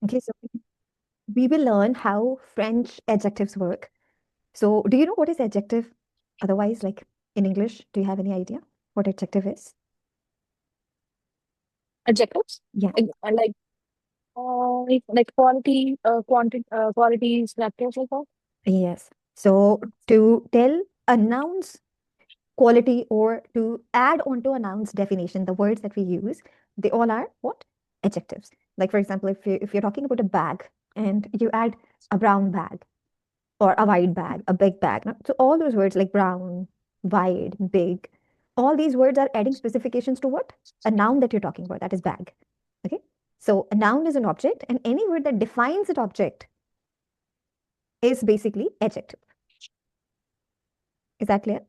Okay, so we will learn how French adjectives work. So, do you know what is adjective? Otherwise, like in English, do you have any idea what adjective is? Adjectives, Yeah, like like quality, qualities, factors like that. yes. So, to tell a noun's quality or to add onto a noun's definition, the words that we use, they all are what? Adjectives. Like, for example, if you're talking about a bag and you add a brown bag, or a wide bag, a big bag. No? So all those words like brown, wide, big, all these words are adding specifications to what? A noun that you're talking about, that is bag. Okay. So a noun is an object, and any word that defines that object is basically adjective. Is that clear?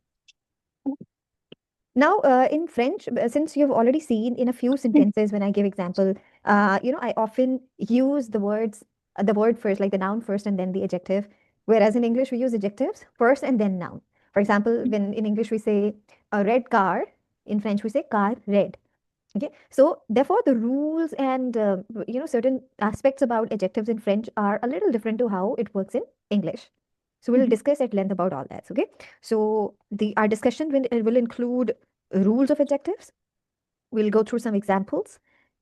Now, in French, since you've already seen in a few sentences when I give example, I often use the word first, like the noun first and then the adjective. Whereas in English, we use adjectives first and then noun. For example, when in English we say a red car, in French we say car red. Okay, so therefore the rules and certain aspects about adjectives in French are a little different to how it works in English. So we'll Mhm. discuss at length about all that. Okay, so the our discussion will include rules of adjectives. We'll go through some examples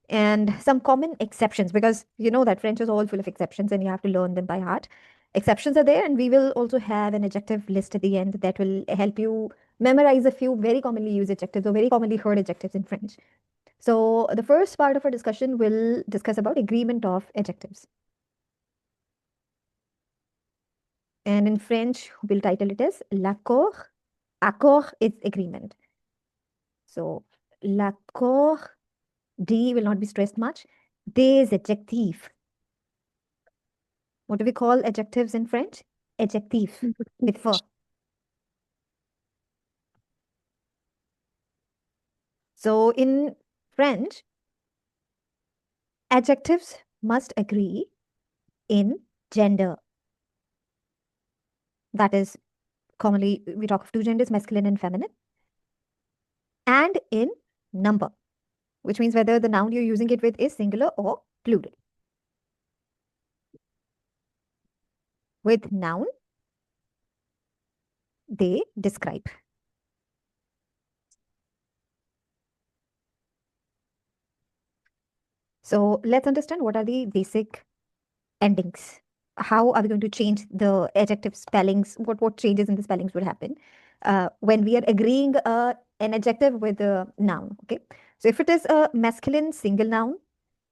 and some common exceptions because you know that French is all full of exceptions and you have to learn them by heart. Exceptions are there, and we will also have an adjective list at the end that will help you memorize a few very commonly used adjectives or very commonly heard adjectives in French. So the first part of our discussion will discuss about agreement of adjectives. And in French, we'll title it as l'accord. Accord is agreement. So l'accord, D will not be stressed much. Des adjectifs. What do we call adjectives in French? Adjectif with f. So in French, adjectives must agree in gender. That is, commonly we talk of two genders, masculine and feminine, and in number, which means whether the noun you're using it with is singular or plural. With noun, they describe. So let's understand what are the basic endings. How are we going to change the adjective spellings? What changes in the spellings would happen when we are agreeing an adjective with a noun? Okay. So if it is a masculine single noun,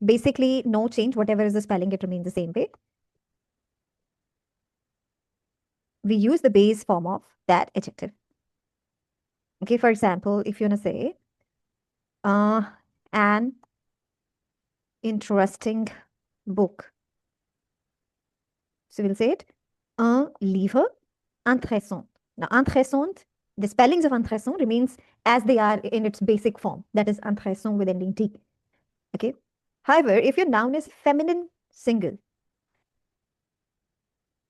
basically no change. Whatever is the spelling, it remains the same way. We use the base form of that adjective. Okay. For example, if you want to say uh, an interesting book. So we'll say it, un livre intéressant. Now, intéressant, the spellings of intéressant remains as they are in its basic form. That is intéressant with ending T. Okay. However, if your noun is feminine single,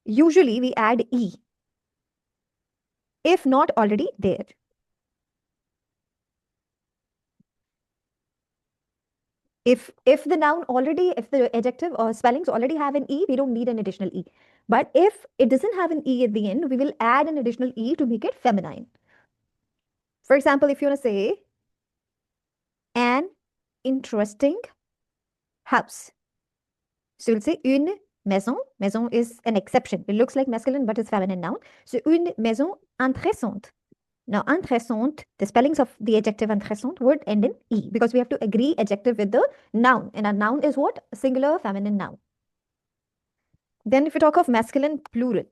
usually we add E, if not already there. If the noun already, if the adjective or spellings already have an E, we don't need an additional E. But if it doesn't have an E at the end, we will add an additional E to make it feminine. For example, if you want to say an interesting house. So we'll say une maison. Maison is an exception. It looks like masculine, but it's feminine noun. So une maison intéressante. Now, intéressante, the spellings of the adjective intéressante would end in E because we have to agree adjective with the noun. And a noun is what? A singular feminine noun. Then if we talk of masculine plural,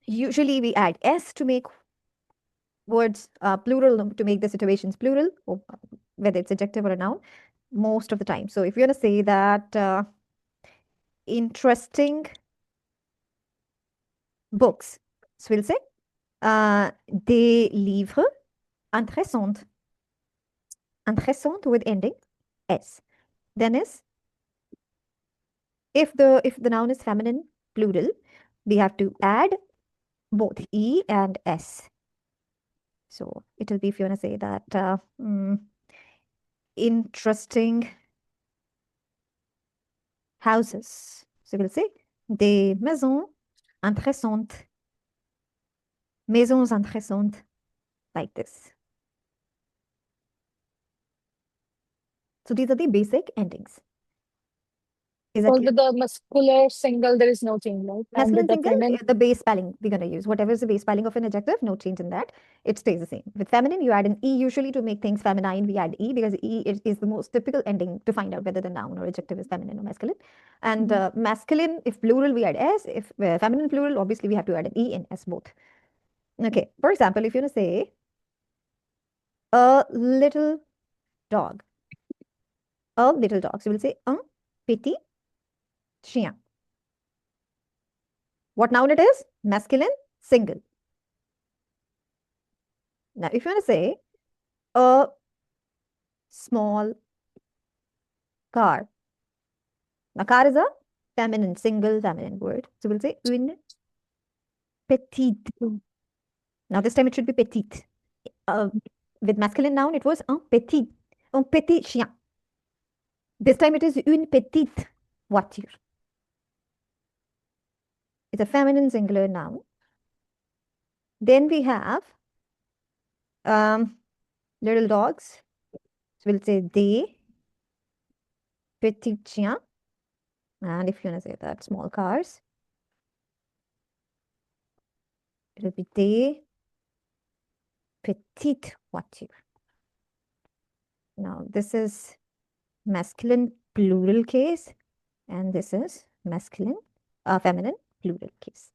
usually we add S to make words plural, to make the situations plural, or whether it's adjective or a noun, most of the time. So if you're going to say that interesting books, so we'll say des livres intéressantes. Intéressante with ending S. Then is, if the noun is feminine plural, we have to add both E and S. So it will be, if you want to say that interesting houses. So we'll say des maisons intéressantes. Maisons intéressantes, like this. So these are the basic endings. Is that Because clear? with the muscular single, there is no change, right? And with Masculine the single, feminine, the base spelling we're going to use. Whatever is the base spelling of an adjective, no change in that. It stays the same. With feminine, you add an E usually to make things feminine. We add E because E is the most typical ending to find out whether the noun or adjective is feminine or masculine. And mhm, masculine, if plural, we add S. If feminine plural, obviously we have to add an E in S both. Okay. For example, if you want to say a little dog, a little dog. So we'll say un petit chien. What noun it is? Masculine, single. Now, if you want to say a small car. Now, car is a feminine, single feminine word. So we'll say une petite. mhm. Now, this time it should be petite. Uh, with masculine noun, it was un petit chien. This time it is une petite voiture. It's a feminine singular noun. Then we have um, little dogs. So we'll say des petits chiens. And if you want to say that, small cars, it will be des petites voitures. Now, this is masculine plural case, and this is feminine plural case.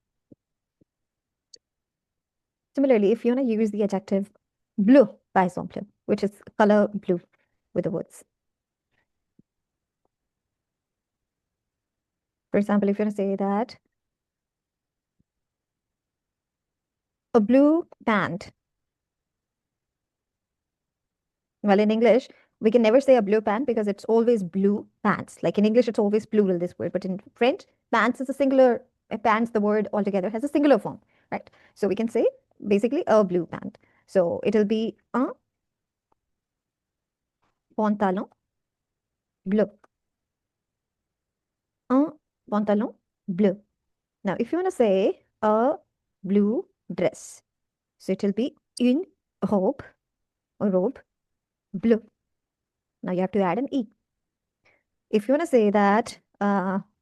Similarly, if you want to use the adjective bleu, par exemple, which is color blue with the words. For example, if you want to say that a blue pant, well, in English, we can never say a blue pant because it's always blue pants. Like in English, it's always plural, this word. But in French, pants is a singular, pants, the word altogether has a singular form, right? So we can say basically a blue pant. So it'll be un pantalon bleu. Un pantalon bleu. Now, if you want to say a blue dress, so it will be une robe or robe bleu. Now you have to add an E. If you want to say that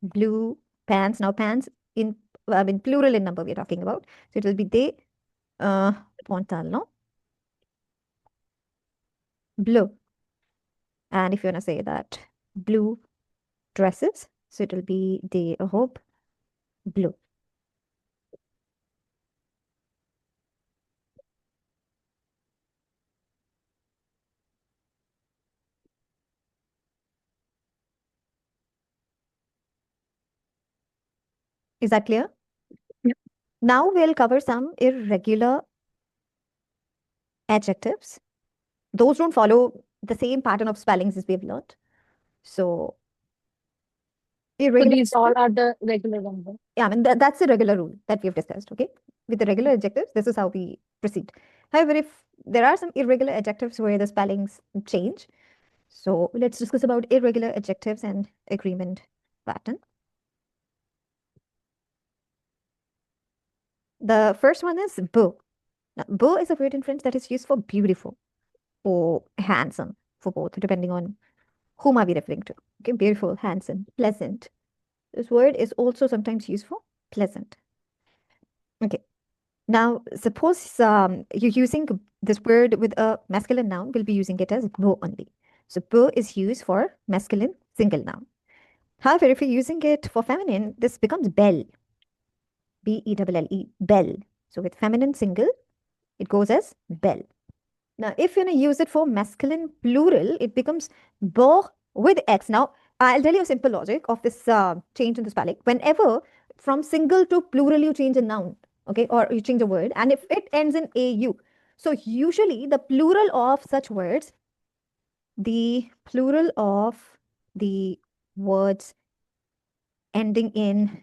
blue pants, now pants in plural in number we're talking about. So it will be des pantalons bleu. And if you want to say that blue dresses, so it will be des robes bleu. Is that clear? Yeah. Now we'll cover some irregular adjectives. Those don't follow the same pattern of spellings as we've learned. So So irregular these all adjectives, are the regular ones, right? yeah, I mean that's the regular rule that we've discussed. Okay, with the regular adjectives, this is how we proceed. However, if there are some irregular adjectives where the spellings change, so let's discuss about irregular adjectives and agreement pattern. The first one is beau. Now, beau is a word in French that is used for beautiful or handsome, for both, depending on whom are we referring to. Okay, beautiful, handsome, pleasant. This word is also sometimes used for pleasant. Okay. Now, suppose you're using this word with a masculine noun, we'll be using it as beau only. So beau is used for masculine single noun. However, if you're using it for feminine, this becomes belle. Belle, belle. So with feminine single, it goes as belle. Now, if you want to use it for masculine plural, it becomes beau with X. Now, I'll tell you a simple logic of this change in the spelling. Whenever from single to plural you change a noun, okay, or you change a word, and if it ends in AU, so usually the plural of such words, the plural of the words ending in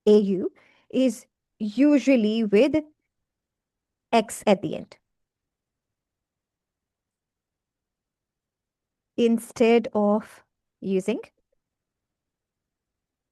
AU is usually with X at the end instead of using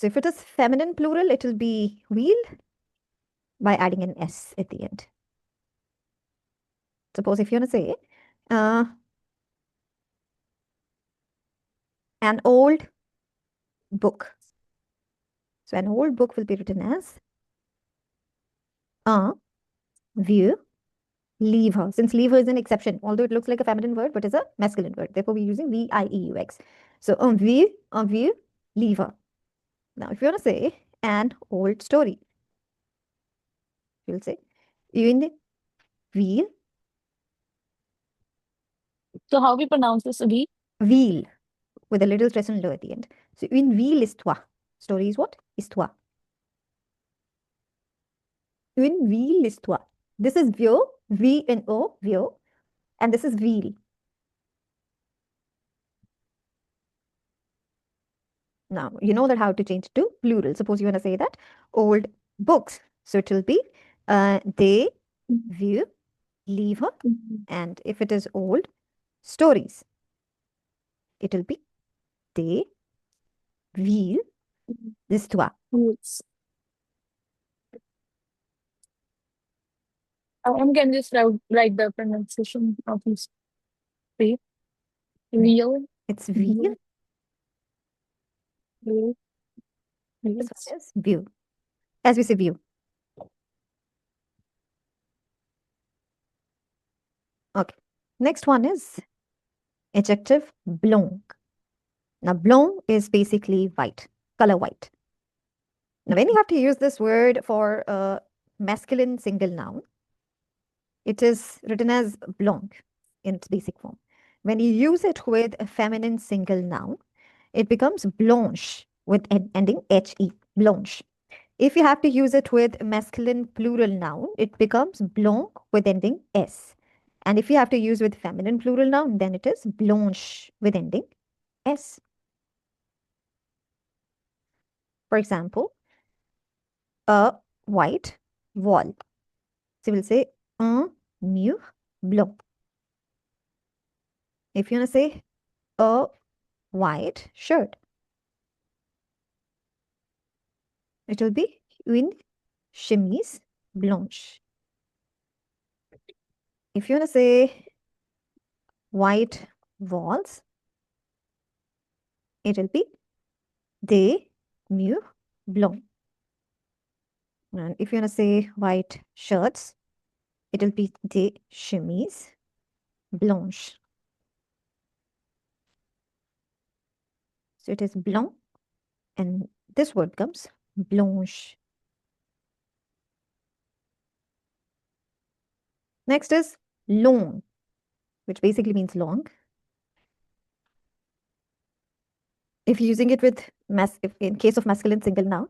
So if it is feminine plural, it will be wheel by adding an S at the end. Suppose if you want to say uh, an old book. So an old book will be written as a view lever. Since lever is an exception, although it looks like a feminine word, but is a masculine word. Therefore, we're using V-I-E-U-X. So a view lever. Now, if you want to say an old story, you'll say une wheel, So how we pronounce this? V? wheel with a little stress on low at the end. So une wheel histoire. Story is what? Histoire. Une wheel histoire. This is view, V-N-O, view, and this is wheel. Now, you know that how to change to plural. Suppose you want to say that old books. So it will be they view, leave her. Mhm. And if it is old stories, it will be they will l'histoire. Yes. And can just write the pronunciation of these three. Real, It's will. view, real, This yes. one is view. As we say view. Okay. Next one is adjective blanc. Now, blanc is basically white, color white. Now, when you have to use this word for a masculine single noun, it is written as blanc in its basic form. When you use it with a feminine single noun, it becomes blanche with ending he, blanche. If you have to use it with masculine plural noun, it becomes blanc with ending s. And if you have to use with feminine plural noun, then it is blanche with ending s. For example, a white wall. So we'll say un mur blanc. If you want to say a white shirt, it will be une chemise blanche. If you want to say white walls, it will be des murs blancs. And if you want to say white shirts, it will be des chemises blanches. So it is blanc, and this word comes blanche. Next is long, which basically means long. If you're using it with if in case of masculine single noun,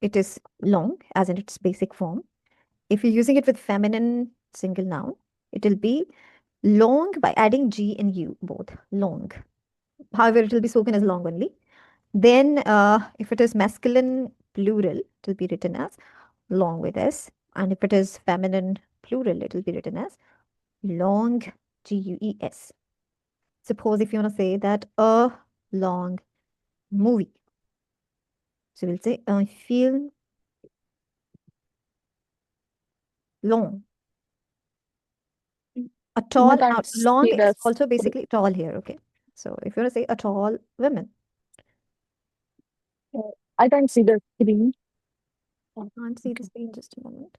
it is long as in its basic form. If you're using it with feminine single noun, it will be long by adding G and U both, long. However, it will be spoken as long only. Then, if it is masculine plural, it will be written as long with S. And if it is feminine plural, it will be written as long, Gues. Suppose if you want to say that a long movie. So we'll say un film long. A tall, I can't now long see is the also screen. basically tall here, okay? So if you want to say a tall woman, I can't see the screen. I can't see the Okay. screen just a moment.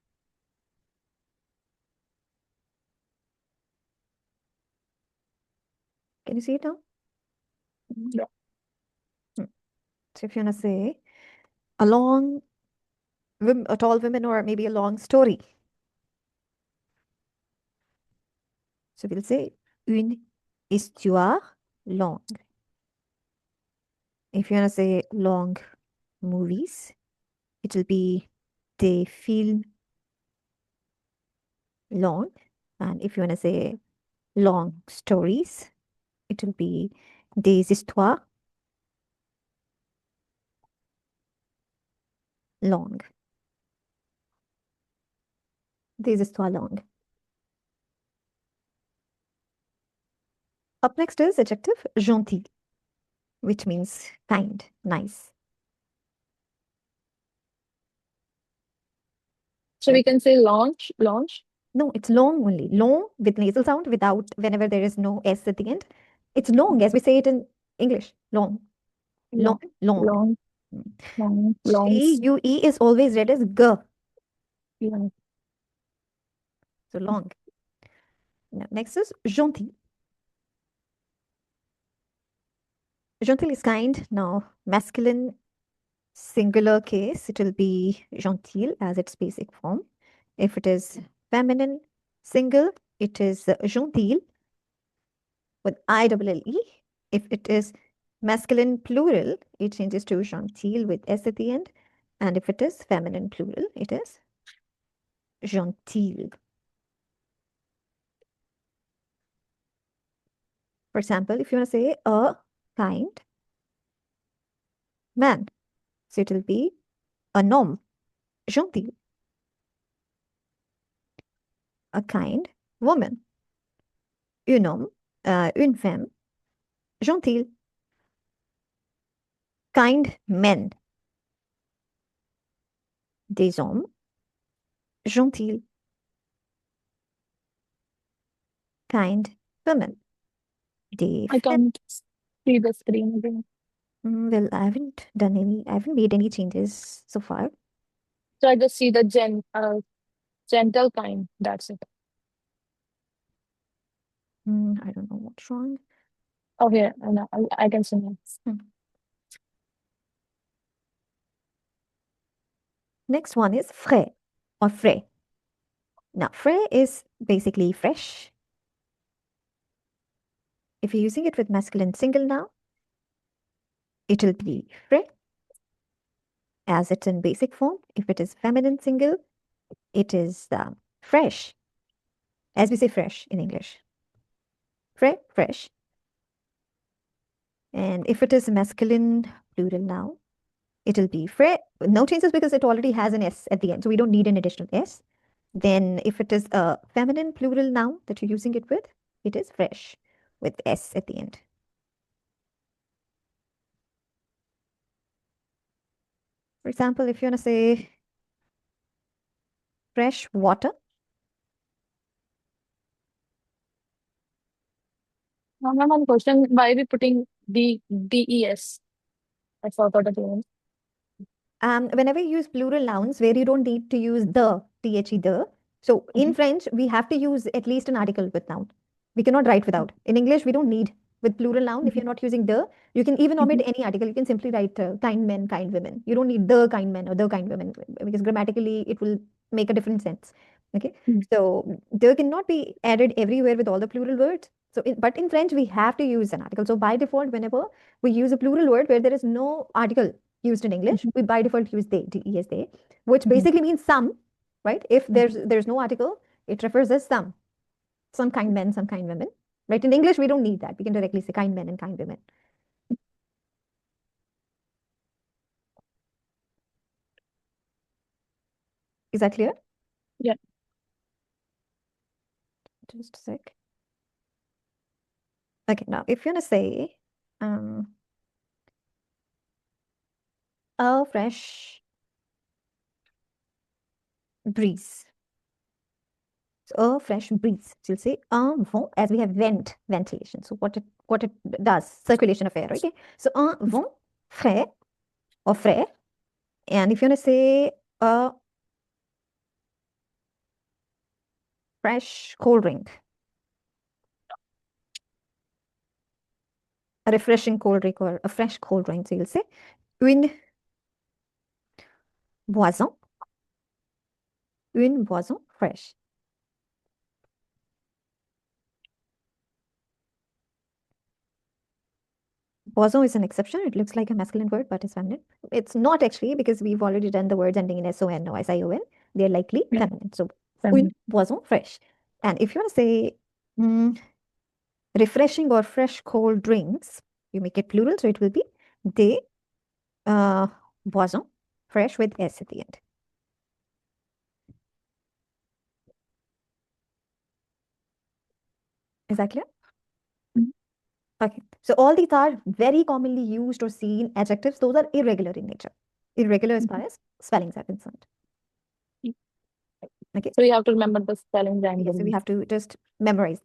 Can you see it now? Yeah. Hmm. So if you want to say a long, a tall woman or maybe a long story. So we'll say une histoire longue. If you want to say long movies, it will be des films longs. And if you want to say long stories, it will be des histoires longues. Des histoires longues. Up next is adjective gentil, which means kind, nice. So we can say launch, launch. No, it's long only. Long with nasal sound without whenever there is no S at the end. It's long as we say it in English. Long, long, Long, long. long, Mm. long, longs. G-U-E is always read as G. Yeah. So long. Now, next is gentil. Gentil is kind. Now, masculine singular case, it will be gentil as its basic form. If it is feminine single, it is gentil with I-double-L-E. If it is masculine plural, it changes to gentil with S at the end. And if it is feminine plural, it is gentil. For example, if you want to say a kind man, so it will be un homme gentil. A kind woman, un homme, une femme gentille. Kind men, des hommes gentils. Kind women, des I femmes. can't see the screen again. Well, I haven't made any changes so far. So I just see the gentle kind. That's it. I don't know what's wrong. Oh, here. I can see now. Hmm. Next one is frais or frais. Now, frais is basically fresh. If you're using it with masculine single now, it will be frais as it's in basic form. If it is feminine single, it is fresh, as we say fresh in English. Frais, fresh. And if it is masculine plural now, it'll be frais. No changes because it already has an S at the end, so we don't need an additional S. Then if it is a feminine plural noun that you're using it with, it is fresh with S at the end. For example, if you want to say fresh water, Now, ma'am, one question. Why are we putting DES? I forgot the name. whenever you use plural nouns where you don't need to use the, so in Mm-hmm. French, we have to use at least an article with noun. We cannot write without. In English, we don't need with plural noun. If Mm-hmm. you're not using the, you can even omit any article. You can simply write kind men, kind women. You don't need the kind men or the kind women because grammatically it will make a different sense. Okay, Mm-hmm. so there cannot be added everywhere with all the plural words. So, but in French, we have to use an article. So by default, whenever we use a plural word where there is no article used in English, Mm-hmm. we by default use they, they, which Mm-hmm. basically means some, right? If Mm-hmm. there's no article, it refers as some kind men, some kind women, right? In English, we don't need that. We can directly say kind men and kind women. Is that clear? Yeah. Just a sec. Okay, now if you want to say um, a fresh breeze, so a fresh breeze. So you'll say un vent as we have ventilation. So what it does, circulation of air, right? Okay. So un vent frais or frais. And if you want to say a fresh cold drink, a refreshing cold drink or a fresh cold drink, so you'll say une boisson, une boisson fraîche. Boson is an exception. It looks like a masculine word, but it's feminine. It's not actually because we've already done the words ending in S-O-N or S-I-O-N. They're likely Yeah. feminine. So, une Feminine. boisson fraîche. And if you want to say mm, refreshing or fresh cold drinks, you make it plural, so it will be des boissons fresh with S at the end. Is that clear? Mhm. Okay. So all these are very commonly used or seen adjectives. Those are irregular in nature. Irregular as far Mhm. as spellings are concerned. Okay. So we have to remember the spelling Yes, so we randomly. have to just memorize